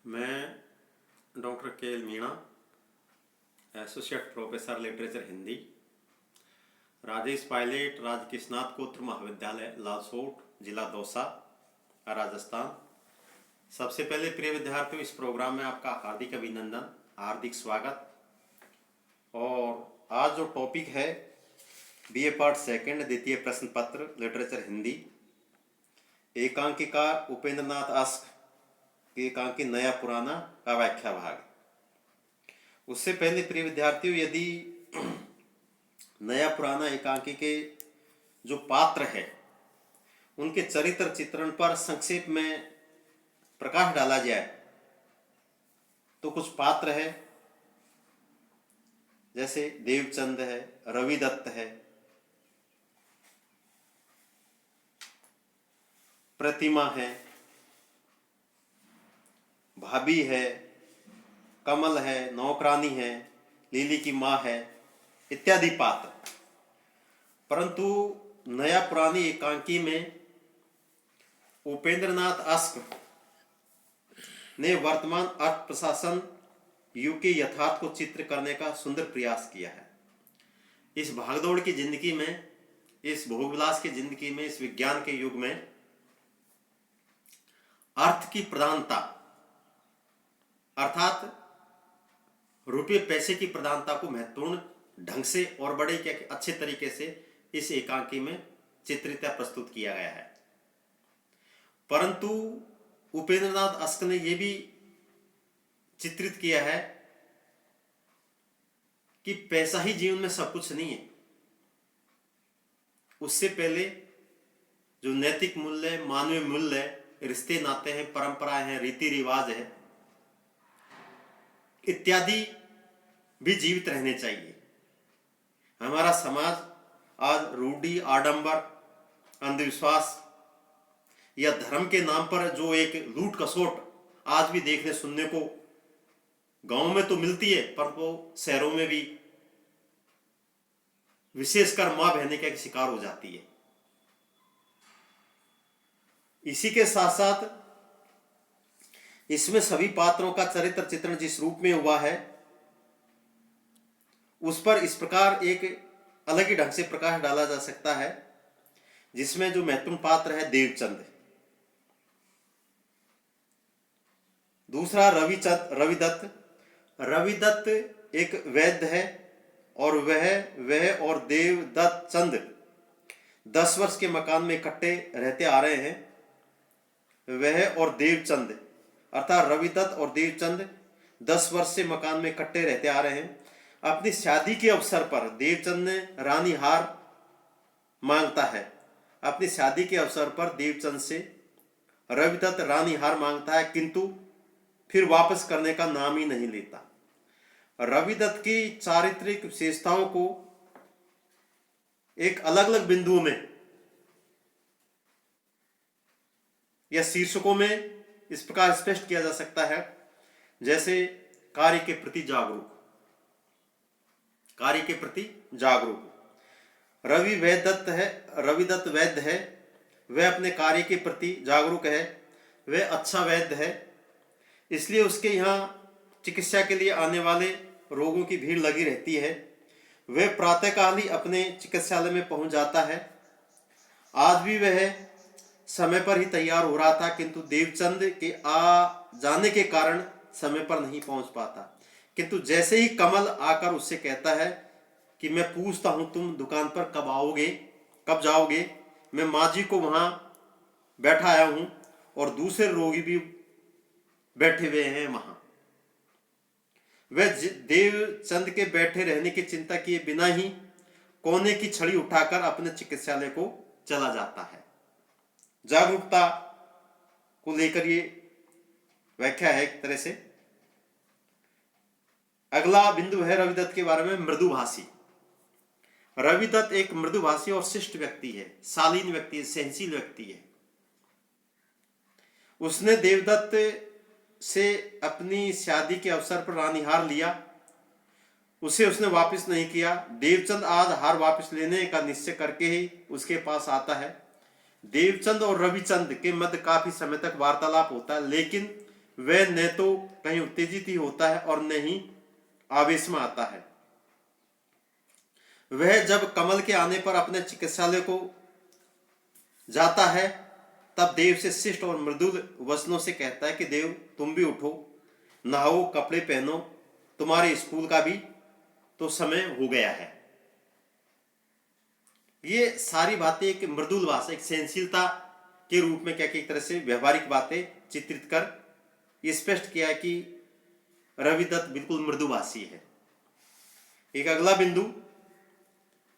मैं डॉक्टर के L Meena, associate professor literature Hindi, Rajesh Pilot राजकीय स्नातकोत्तर महाविद्यालय लालसोट, जिला दौसा, राजस्थान। सबसे पहले प्रिय विद्यार्थियों, इस प्रोग्राम में आपका हार्दिक अभिनंदन, हार्दिक स्वागत। और आज जो टॉपिक है बीए पार्ट सेकंड द्वितीय प्रश्न पत्र लिटरेचर हिंदी, एकांकिका उपेंद्र नाथ अस्क की एकांकी नया पुराना का व्याख्या भाग। उससे पहले प्रिय विद्यार्थियों, यदि नया पुराना एकांकी के जो पात्र है उनके चरित्र चित्रण पर संक्षेप में प्रकाश डाला जाए तो कुछ पात्र है, जैसे देवचंद है, रवि दत्त है, प्रतिमा है, भाभी है, कमल है, नौकरानी है, लीली की माँ है, इत्यादि पात्र। परंतु नया पुरानी एकांकी में उपेंद्र नाथ अस्क ने वर्तमान अर्थ प्रशासन युग के यथार्थ को चित्र करने का सुंदर प्रयास किया है। इस भागदौड़ की जिंदगी में, इस भोगविलास की जिंदगी में, इस विज्ञान के युग में अर्थ की प्रधानता अर्थात रुपये पैसे की प्रधानता को महत्वपूर्ण ढंग से और बड़े अच्छे तरीके से इस एकांकी में चित्रित या प्रस्तुत किया गया है। परंतु उपेंद्र नाथ अस्क ने यह भी चित्रित किया है कि पैसा ही जीवन में सब कुछ नहीं है। उससे पहले जो नैतिक मूल्य, मानवीय मूल्य, रिश्ते नाते हैं, परंपराएं हैं, रीति रिवाज है, इत्यादि भी जीवित रहने चाहिए। हमारा समाज आज रूढ़ी, आडंबर, अंधविश्वास या धर्म के नाम पर जो एक लूट खसोट आज भी देखने सुनने को गांव में तो मिलती है, पर वो शहरों में भी विशेषकर मां बहने का शिकार हो जाती है। इसी के साथ साथ इसमें सभी पात्रों का चरित्र चित्रण जिस रूप में हुआ है उस पर इस प्रकार एक अलग ही ढंग से प्रकाश डाला जा सकता है, जिसमें जो महत्वपूर्ण पात्र है देवचंद, दूसरा रवि दत्त एक वैद्य है और वह और देवदत्त चंद 10 वर्ष के मकान में इकट्ठे रहते आ रहे हैं। वह और देवचंद अर्थात रवि दत्त और देवचंद 10 वर्ष से मकान में इकट्ठे रहते आ रहे हैं। अपनी शादी के अवसर पर देवचंद ने रानी हार मांगता है। अपनी शादी के अवसर पर देवचंद से रवि दत्त रानी हार मांगता है, किंतु फिर वापस करने का नाम ही नहीं लेता। रवि दत्त की चारित्रिक विशेषताओं को एक अलग अलग बिंदुओं में या शीर्षकों में इस प्रकार स्पष्ट किया जा सकता है, जैसे कार्य के प्रति जागरूक। रवि दत्त वैद्य है, वह अपने कार्य के प्रति जागरूक है, वह अच्छा वैद्य है, इसलिए उसके यहाँ चिकित्सा के लिए आने वाले रोगों की भीड़ लगी रहती है। वह प्रातःकाल ही अपने चिकित्सालय में पहुंच जाता है। आज भी वह समय पर ही तैयार हो रहा था, किंतु देवचंद के आ जाने के कारण समय पर नहीं पहुंच पाता। किंतु जैसे ही कमल आकर उससे कहता है कि मैं पूछता हूं तुम दुकान पर कब जाओगे, मैं माँ जी को वहां बैठा आया हूं और दूसरे रोगी भी बैठे हुए हैं वहां, वह देवचंद के बैठे रहने की चिंता किए बिना ही कोने की छड़ी उठाकर अपने चिकित्सालय को चला जाता है। जागरूकता को लेकर ये व्याख्या है एक तरह से। अगला बिंदु है रवि दत्त के बारे में, मृदुभाषी। रवि दत्त एक मृदुभाषी और शिष्ट व्यक्ति है, शालीन व्यक्ति है, सहनशील व्यक्ति है। उसने देवदत्त से अपनी शादी के अवसर पर रानी हार लिया, उसे उसने वापस नहीं किया। देवचंद आज हार वापस लेने का निश्चय करके ही उसके पास आता है। देवचंद और रविचंद के मध्य काफी समय तक वार्तालाप होता है, लेकिन वह न तो कहीं उत्तेजित ही होता है और न ही आवेश में आता है। वह जब कमल के आने पर अपने चिकित्सालय को जाता है तब देव से शिष्ट और मृदुल वचनों से कहता है कि देव तुम भी उठो, नहाओ, कपड़े पहनो, तुम्हारे स्कूल का भी तो समय हो गया है। ये सारी बातें एक मृदुल भाषा, एक सहनशीलता के रूप में क्या कि एक तरह से व्यवहारिक बातें चित्रित कर ये स्पष्ट किया है कि रविदत्त बिल्कुल मृदुभाषी है। एक अगला बिंदु,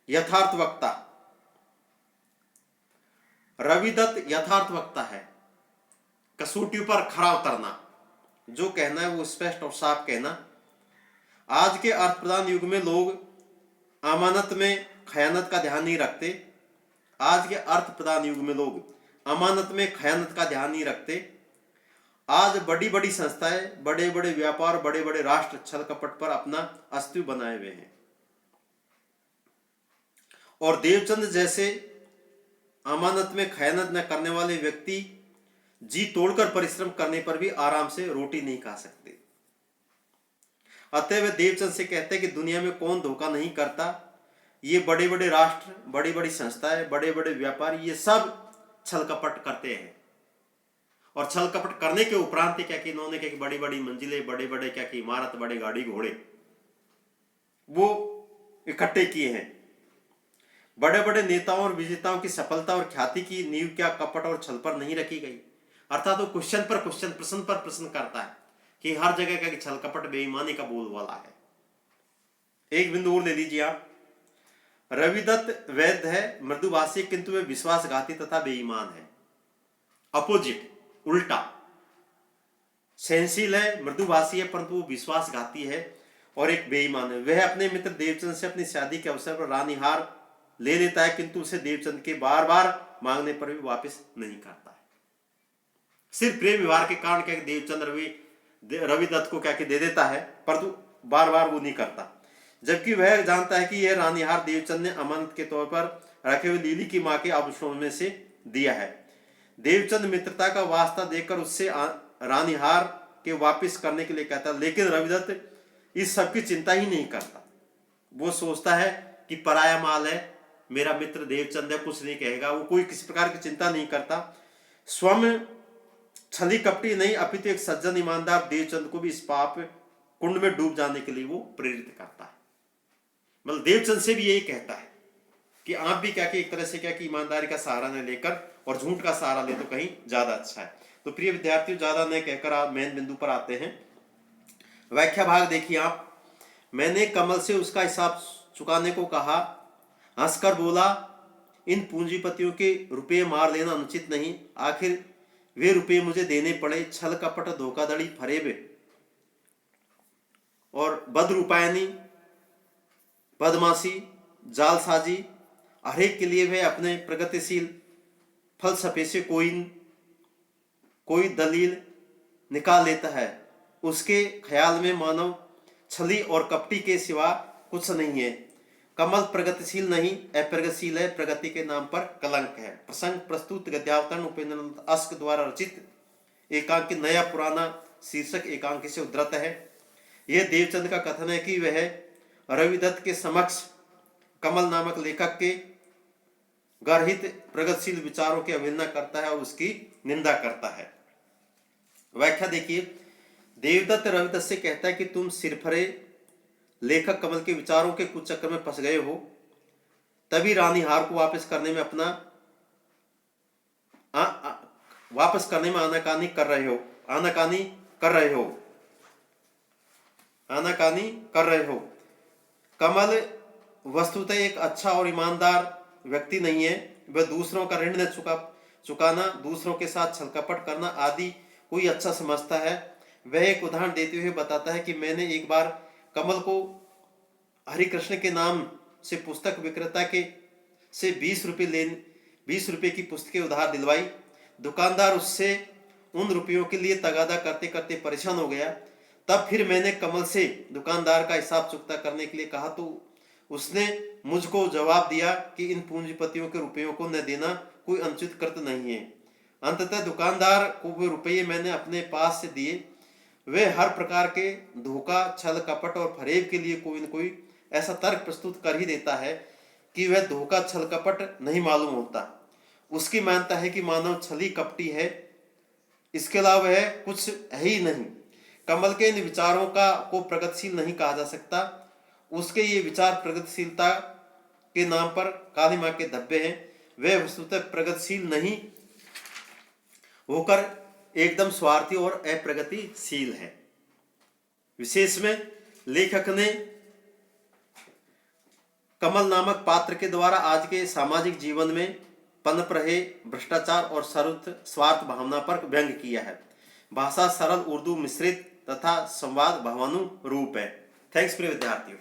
यथार्थ वक्ता। रविदत्त यथार्थ वक्ता है, कसौटी पर खरा उतरना, जो कहना है वो स्पष्ट और साफ कहना। आज के अर्थ प्रधान युग में लोग अमानत में खयानत का ध्यान नहीं रखते। आज के अर्थ प्रधान युग में लोग अमानत में खयानत का ध्यान नहीं रखते। आज बड़ी बड़ी संस्थाएं, बड़े बड़े व्यापार, बड़े बड़े राष्ट्र छल कपट पर अपना अस्तित्व बनाए हुए हैं और देवचंद जैसे अमानत में खयानत न करने वाले व्यक्ति जी तोड़कर परिश्रम करने पर भी आराम से रोटी नहीं खा सकते। अतः वे देवचंद से कहते हैं कि दुनिया में कौन धोखा नहीं करता। ये बड़े बड़े राष्ट्र, बड़ी बड़ी संस्थाएं, बड़े बड़े व्यापारी, ये सब छल कपट करते हैं और छल कपट करने के उपरांत क्या कि इन्होंने क्या कि बड़ी बड़ी मंजिलें, बड़े बड़े क्या कि इमारत, बड़े गाड़ी घोड़े वो इकट्ठे किए हैं। बड़े बड़े नेताओं और विजेताओं की सफलता और ख्याति की नींव क्या कपट और छल पर नहीं रखी गई। अर्थात वो क्वेश्चन पर क्वेश्चन, प्रश्न पर प्रश्न करता है कि हर जगह का छल कपट बेईमानी का बोलबाला है। एक बिंदु और ले लीजिए आप। रविदत्त वैद्य है, मृदुभाषी, किंतु वे विश्वासघाती तथा बेईमान है। अपोजिट, उल्टा। सहनशील है, मृदुभाषी है, परंतु वो विश्वासघाती है और एक बेईमान है। वह अपने मित्र देवचंद से अपनी शादी के अवसर पर रानी हार ले लेता है, किंतु उसे देवचंद के बार बार मांगने पर भी वापस नहीं करता है। सिर्फ प्रेम व्यवहार के कारण क्या देवचंद रविदत्त को क्या दे देता है, परंतु बार बार वो नहीं करता, जबकि वह जानता है कि यह रानीहार देवचंद ने अमानत के तौर पर रखे हुए लीली की मां के आभूषणों में से दिया है। देवचंद मित्रता का वास्ता देकर उससे रानीहार के वापस करने के लिए कहता, लेकिन रविदत्त इस सब की चिंता ही नहीं करता। वो सोचता है कि पराया माल है, मेरा मित्र देवचंद है, कुछ नहीं कहेगा। वो कोई किसी प्रकार की चिंता नहीं करता। स्वयं छली कपटी नहीं अपितु एक सज्जन ईमानदार देवचंद को भी इस पाप कुंड में डूब जाने के लिए वो प्रेरित करता है। मतलब देवचंद से भी यही कहता है कि आप भी क्या कि एक तरह से क्या कि ईमानदारी का सहारा न लेकर और झूठ का सहारा ले तो कहीं ज्यादा अच्छा है। तो प्रिय विद्यार्थियों, ज्यादा न कहकर आप मेन बिंदु पर आते हैं। व्याख्या भाग देखिए आप। मैंने कमल से उसका हिसाब चुकाने को कहा, हंसकर बोला, इन पूंजीपतियों के रुपये मार लेना अनुचित नहीं, आखिर वे रुपये मुझे देने पड़े। छल कपट, धोखाधड़ी, फरेब और बदरूपायनी, बदमाशी, जालसाजी, हरेक के लिए वे अपने प्रगतिशील फलसफे से कोई दलील निकाल लेता है। उसके ख्याल में मानव छली और कपटी के सिवा कुछ नहीं है। कमल प्रगतिशील नहीं, अप्रगतिशील है, प्रगति के नाम पर कलंक है। प्रसंग प्रस्तुत गद्यावतरण उपेंद्रनाथ अस्क द्वारा रचित एकांकी नया पुराना शीर्षक एकांकी से उद्धृत है। यह देवचंद का कथन है कि वह रविदत्त के समक्ष कमल नामक लेखक के गर्हित प्रगतिशील विचारों की अवहेलना करता है और उसकी निंदा करता है। व्याख्या देखिए। देवदत्त रविदत्त से कहता है कि तुम सिरफरे लेखक कमल के विचारों के कुछ चक्कर में फंस गए हो, तभी रानी हार को वापस करने में आनाकानी कर रहे हो। कमल वस्तुतः एक अच्छा और ईमानदार व्यक्ति नहीं है। वह दूसरों का ऋण न चुकाना, दूसरों के साथ छलकपट करना आदि कोई अच्छा समझता है। वह एक उदाहरण देते हुए बताता है कि मैंने एक बार कमल को हरिकृष्ण के नाम से पुस्तक विक्रेता के से 20 रुपये की पुस्तकें उधार दिलवाई। दुकानदार उससे उन रुपयों के लिए तगादा करते करते परेशान हो गया। तब फिर मैंने कमल से दुकानदार का हिसाब चुकता करने के लिए कहा तो उसने मुझको जवाब दिया कि इन पूंजीपतियों के रुपयों को न देना कोई अनुचित कृत्य नहीं है। अंततः दुकानदार को वे रुपये मैंने अपने पास से दिए वे हर प्रकार के धोखा, छल, कपट और फरेब के लिए कोई न कोई ऐसा तर्क प्रस्तुत कर ही देता है कि वह धोखा, छल, कपट नहीं मालूम होता। उसकी मानता है कि मानव छली कपटी है, इसके अलावा वह कुछ है ही नहीं। कमल के इन विचारों को प्रगतिशील नहीं कहा जा सकता। उसके ये विचार प्रगतिशीलता के नाम पर काली माँ के धब्बे हैं। वह वस्तुतः प्रगतिशील नहीं होकर एकदम स्वार्थी और अप्रगतिशील है। विशेष में लेखक ने कमल नामक पात्र के द्वारा आज के सामाजिक जीवन में पनप रहे भ्रष्टाचार और स्वार्थ भावना पर व्यंग किया है। भाषा सरल उर्दू मिश्रित तथा संवाद भावानुरूप है। थैंक्स प्रिय विद्यार्थियों।